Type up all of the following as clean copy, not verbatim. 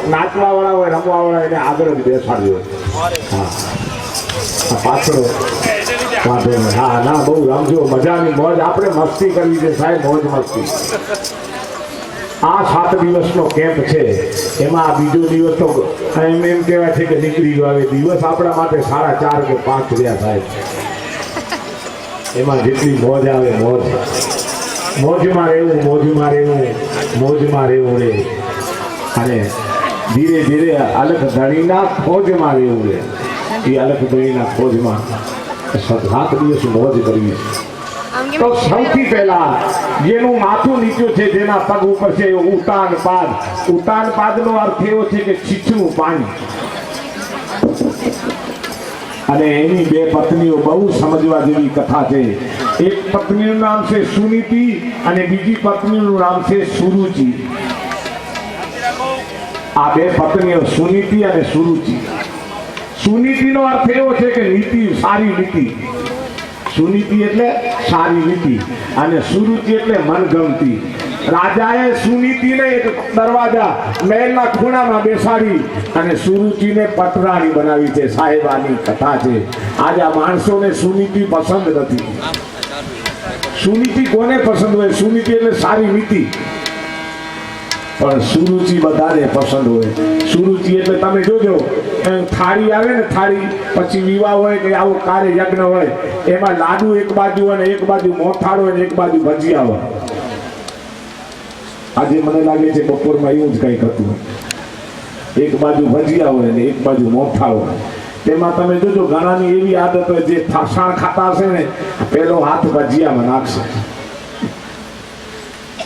નાચવા વાળા હોય રમવા વાળા એને આગળ જ બેસાડ્યો પાછળ હા ના બહુ રમજો મજાની મોજ આપણે મસ્તી કરવી છે સાહેબ મોજ મસ્તી આ 7 દિવસનો કેમ્પ છે એમાં આ બીજો દિવસ તો એમ કહેવાય છે કે નીકળી ગયો હવે દિવસ આપણા માટે 4.5 કે 5 રહ્યા સાહેબ એમાં જેટલી મોજ આવે મોજમાં રહેવું રે અને ધીરે ધીરે અલગ ધણીના ફોજમાં રહેવું રે એ અલગ ધણીના ફોજમાં 7 દિવસ મોજ કરવી તો સૌથી પહેલા જેનું માથું નીચું છે જેના પગ ઉપર છે ઉતાન પાદનો અર્થ એવો છે કે છીછરું પાણી અને એની 2 પત્નીઓ બહુ સમજવા જેવી કથા છે એક પત્નીનું નામ છે સુનીતિ અને બીજી પત્નીનું નામ છે સુરુચિ આ 2 પત્નીઓ સુનીતિ અને સુરુચિ સુનીતિનો અર્થ એવો છે કે નીતિ સારી નીતિ સુનીતિ એટલે સારી નીતિ અને સુરુચિ એટલે મનગમતી રાજાએ સુનીતિને એક દરવાજા મહેલના ખૂણામાં બેસાડી અને સુરુચિને પટરાણી બનાવી છે સાહેબ આની કથા છે આજે આ માણસોને સુનીતિ પસંદ નથી સુનીતિ કોને પસંદ હોય સુનીતિ એટલે સારી નીતિ પણ સુરુચિ બધાને પસંદ હોય સુરુચિ એટલે તમે જોજો થાળી આવે ને થાળી પછી વિવાહ હોય કે આવો કાર્ય યજ્ઞ હોય એમાં લાડુ એક બાજુ અને એક બાજુ મોથાળ હોય ને એક બાજુ ભજીયા હોય આજે મને લાગે છે બપોરમાં એવું જ કંઈક હતું એક બાજુ ભજીયા હોય ને એક બાજુ મોથાળ હોય તેમાં તમે જોજો ઘણાની એવી આદત હોય જે થાસાણ ખાતા હશે ને પેલો હાથ ભજીયામાં નાખશે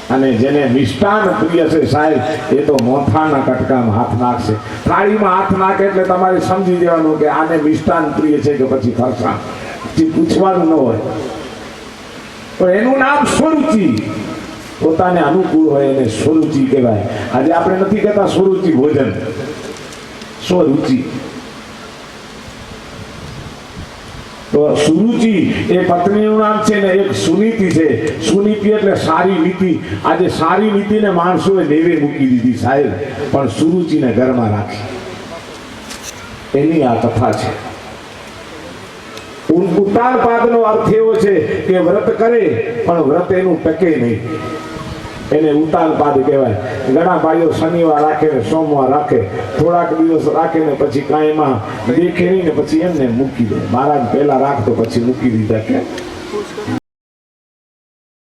અને જેને મિષ્ટાન પ્રિય છે સાહેબ એ તો મોથાના કટકામાં હાથ નાખશે થાળીમાં હાથ નાખે એટલે તમારે સમજી દેવાનું કે આને મિષ્ટાન પ્રિય છે કે પછી ફરસાણ પછી પૂછવાનું ન હોય પણ એનું નામ સ્વરુચિ પોતાને અનુકૂળ હોય એને સ્વરુચિ કહેવાય આજે આપણે નથી કહેતા સ્વરુચિ ભોજન સ્વરુચિ તો સુરુચિ એ પત્નીનું નામ છે ને એક સુનીતિ છે સુનીતિ એટલે સારી નીતિ આજે સારી નીતિને માણસોએ નેવે મૂકી દીધી સાહેબ પણ સુરુચિને ઘરમાં રાખી એની આ કથા છે ઉતારપાદનો અર્થ એવો છે કે વ્રત કરે પણ વ્રત એનું ટકે નહીં એને ઉતારપાદ કહેવાય ઘણા ભાઈઓ શનિવાર રાખે ને સોમવાર રાખે થોડાક દિવસ રાખે ને પછી કાંઈમાં દેખે નહીં ને પછી એમને મૂકી દે મહારાજ પહેલા રાખતો પછી મૂકી દીધા કે